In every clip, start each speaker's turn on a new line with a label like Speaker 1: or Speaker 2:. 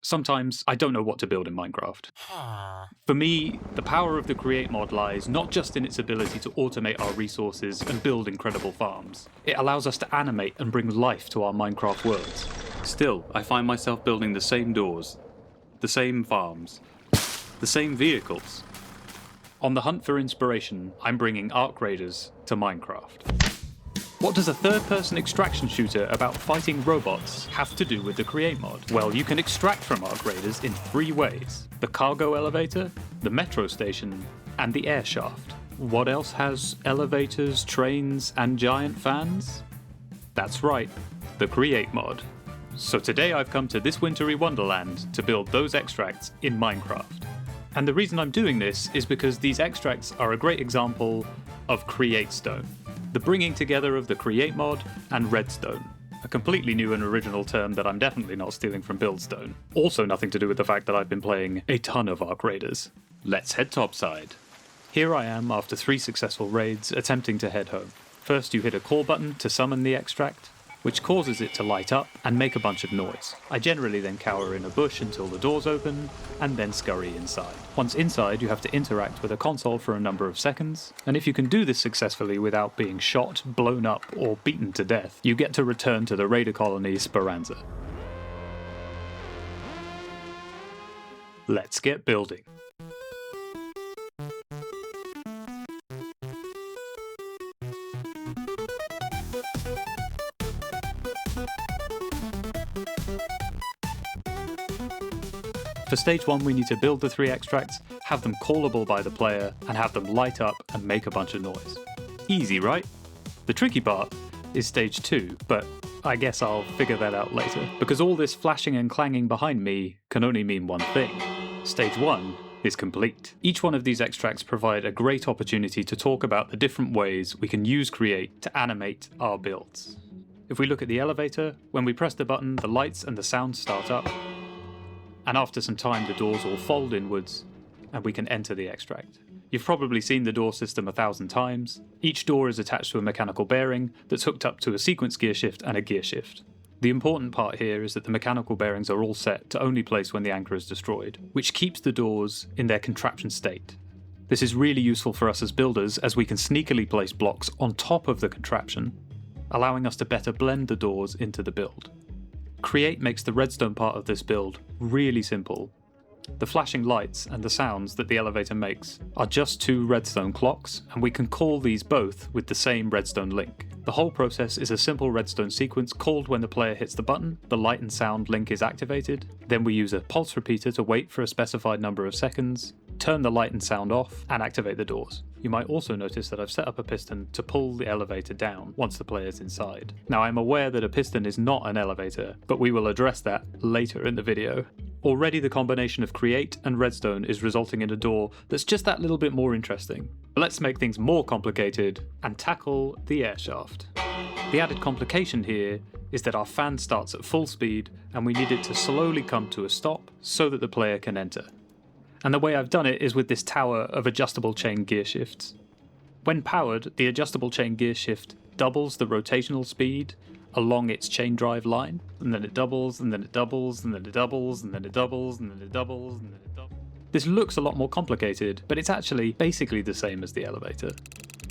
Speaker 1: Sometimes I don't know what to build in Minecraft. For me, the power of the Create mod lies not just in its ability to automate our resources and build incredible farms. It allows us to animate and bring life to our Minecraft worlds. Still, I find myself building the same doors, the same farms, the same vehicles. On the hunt for inspiration, I'm bringing Arc Raiders to Minecraft. What does a third-person extraction shooter about fighting robots have to do with the Create mod? Well, you can extract from Arc Raiders in 3 ways. The cargo elevator, the metro station, and the air shaft. What else has elevators, trains, and giant fans? That's right, the Create mod. So today I've come to this wintry wonderland to build those extracts in Minecraft. And the reason I'm doing this is because these extracts are a great example of Create Stone. The bringing together of the Create mod and Redstone, a completely new and original term that I'm definitely not stealing from Buildstone. Also nothing to do with the fact that I've been playing a ton of Arc Raiders. Let's head topside. Here I am after 3 successful raids attempting to head home. First you hit a call button to summon the extract, which causes it to light up and make a bunch of noise. I generally then cower in a bush until the doors open, and then scurry inside. Once inside, you have to interact with a console for a number of seconds, and if you can do this successfully without being shot, blown up, or beaten to death, you get to return to the raider colony Speranza. Let's get building. For stage 1 we need to build the 3 extracts, have them callable by the player, and have them light up and make a bunch of noise. Easy, right? The tricky part is stage 2, but I guess I'll figure that out later, because all this flashing and clanging behind me can only mean one thing. Stage 1 is complete. Each one of these extracts provide a great opportunity to talk about the different ways we can use Create to animate our builds. If we look at the elevator, when we press the button, the lights and the sound start up, and after some time the doors all fold inwards, and we can enter the extract. You've probably seen the door system 1,000 times. Each door is attached to a mechanical bearing that's hooked up to a sequence gear shift and a gear shift. The important part here is that the mechanical bearings are all set to only place when the anchor is destroyed, which keeps the doors in their contraption state. This is really useful for us as builders, as we can sneakily place blocks on top of the contraption, allowing us to better blend the doors into the build. Create makes the redstone part of this build really simple. The flashing lights and the sounds that the elevator makes are just 2 redstone clocks, and we can call these both with the same redstone link. The whole process is a simple redstone sequence called when the player hits the button, the light and sound link is activated, then we use a pulse repeater to wait for a specified number of seconds, turn the light and sound off, and activate the doors. You might also notice that I've set up a piston to pull the elevator down once the player's inside. Now I'm aware that a piston is not an elevator, but we will address that later in the video. Already the combination of Create and Redstone is resulting in a door that's just that little bit more interesting. But let's make things more complicated and tackle the air shaft. The added complication here is that our fan starts at full speed and we need it to slowly come to a stop so that the player can enter. And the way I've done it is with this tower of adjustable chain gear shifts. When powered, the adjustable chain gear shift doubles the rotational speed along its chain drive line, and then it doubles, and then it doubles, and then it doubles, and then it doubles, and then it doubles, and then it doubles. This looks a lot more complicated, but it's actually basically the same as the elevator.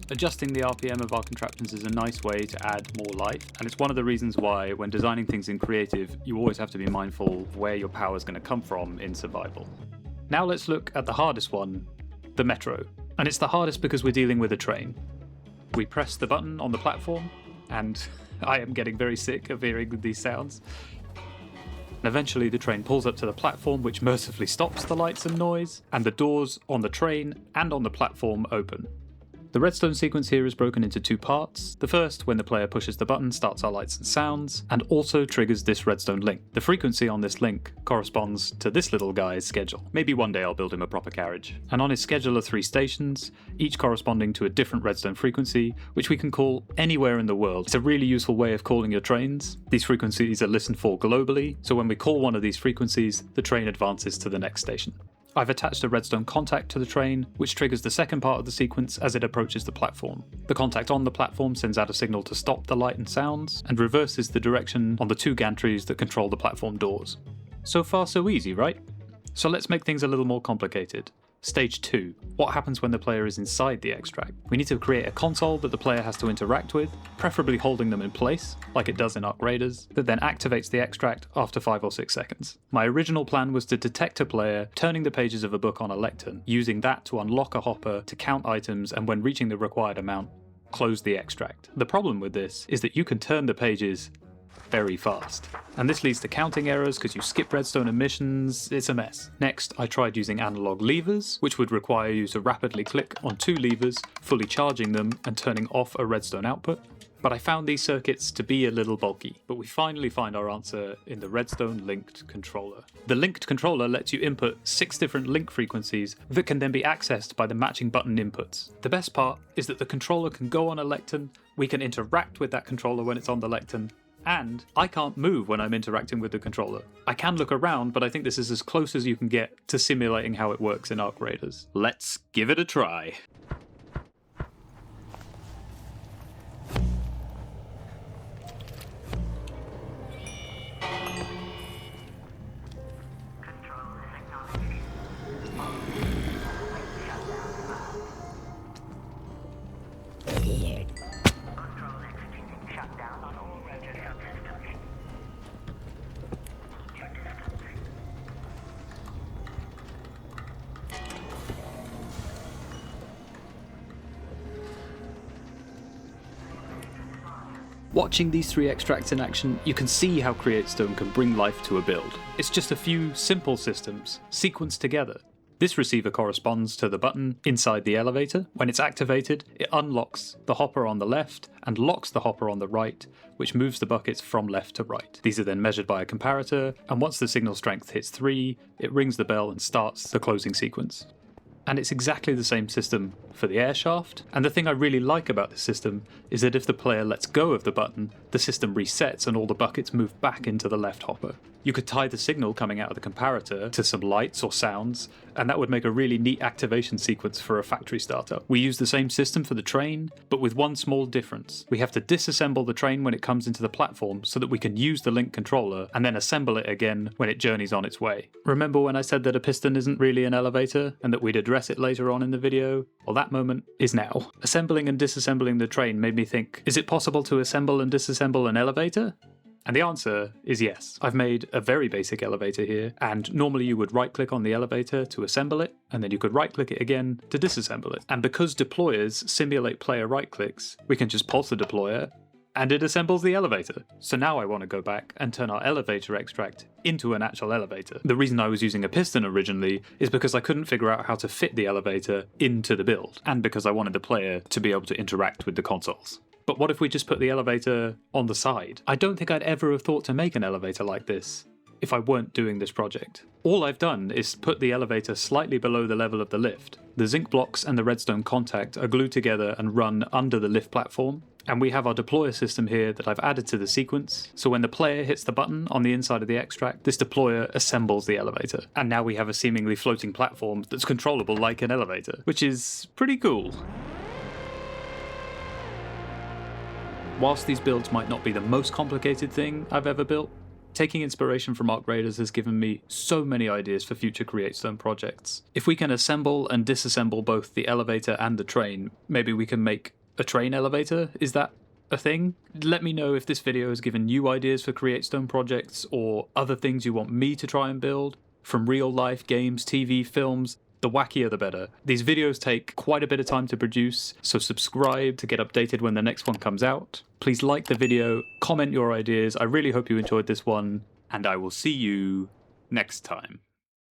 Speaker 1: Adjusting the RPM of our contraptions is a nice way to add more life, and it's one of the reasons why, when designing things in creative, you always have to be mindful of where your power is going to come from in survival. Now let's look at the hardest one, the metro. And it's the hardest because we're dealing with a train. We press the button on the platform, and I am getting very sick of hearing these sounds. And eventually the train pulls up to the platform, which mercifully stops the lights and noise, and the doors on the train and on the platform open. The redstone sequence here is broken into 2 parts. The first, when the player pushes the button, starts our lights and sounds, and also triggers this redstone link. The frequency on this link corresponds to this little guy's schedule. Maybe one day I'll build him a proper carriage. And on his schedule are 3 stations, each corresponding to a different redstone frequency, which we can call anywhere in the world. It's a really useful way of calling your trains. These frequencies are listened for globally, so when we call one of these frequencies, the train advances to the next station. I've attached a redstone contact to the train, which triggers the second part of the sequence as it approaches the platform. The contact on the platform sends out a signal to stop the light and sounds, and reverses the direction on the 2 gantries that control the platform doors. So far so easy, right? So let's make things a little more complicated. Stage 2. What happens when the player is inside the extract? We need to create a console that the player has to interact with, preferably holding them in place, like it does in Arc Raiders, that then activates the extract after 5 or 6 seconds. My original plan was to detect a player turning the pages of a book on a lectern, using that to unlock a hopper to count items, and when reaching the required amount, close the extract. The problem with this is that you can turn the pages very fast. And this leads to counting errors because you skip redstone emissions, it's a mess. Next, I tried using analog levers, which would require you to rapidly click on 2 levers, fully charging them and turning off a redstone output. But I found these circuits to be a little bulky, but we finally find our answer in the redstone linked controller. The linked controller lets you input 6 different link frequencies that can then be accessed by the matching button inputs. The best part is that the controller can go on a lectern, we can interact with that controller when it's on the lectern, and I can't move when I'm interacting with the controller. I can look around, but I think this is as close as you can get to simulating how it works in Arc Raiders. Let's give it a try. Watching these 3 extracts in action, you can see how CreateStone can bring life to a build. It's just a few simple systems, sequenced together. This receiver corresponds to the button inside the elevator. When it's activated, it unlocks the hopper on the left and locks the hopper on the right, which moves the buckets from left to right. These are then measured by a comparator, and once the signal strength hits 3, it rings the bell and starts the closing sequence. And it's exactly the same system for the air shaft. And the thing I really like about this system is that if the player lets go of the button, the system resets and all the buckets move back into the left hopper. You could tie the signal coming out of the comparator to some lights or sounds, and that would make a really neat activation sequence for a factory startup. We use the same system for the train, but with one small difference. We have to disassemble the train when it comes into the platform so that we can use the link controller and then assemble it again when it journeys on its way. Remember when I said that a piston isn't really an elevator and that we'd address it later on in the video? Well, that moment is now. Assembling and disassembling the train made me think, is it possible to assemble and disassemble an elevator? And the answer is yes. I've made a very basic elevator here, and normally you would right-click on the elevator to assemble it, and then you could right-click it again to disassemble it. And because deployers simulate player right-clicks, we can just pulse the deployer, and it assembles the elevator. So now I want to go back and turn our elevator extract into an actual elevator. The reason I was using a piston originally is because I couldn't figure out how to fit the elevator into the build, and because I wanted the player to be able to interact with the consoles. But what if we just put the elevator on the side? I don't think I'd ever have thought to make an elevator like this if I weren't doing this project. All I've done is put the elevator slightly below the level of the lift. The zinc blocks and the redstone contact are glued together and run under the lift platform. And we have our deployer system here that I've added to the sequence. So when the player hits the button on the inside of the extract, this deployer assembles the elevator. And now we have a seemingly floating platform that's controllable like an elevator, which is pretty cool. Whilst these builds might not be the most complicated thing I've ever built, taking inspiration from Arc Raiders has given me so many ideas for future CreateStone projects. If we can assemble and disassemble both the elevator and the train, maybe we can make a train elevator? Is that a thing? Let me know if this video has given you ideas for CreateStone projects or other things you want me to try and build, from real life, games, TV, films. The wackier the better. These videos take quite a bit of time to produce, so subscribe to get updated when the next one comes out. Please like the video, comment your ideas. I really hope you enjoyed this one, and I will see you next time.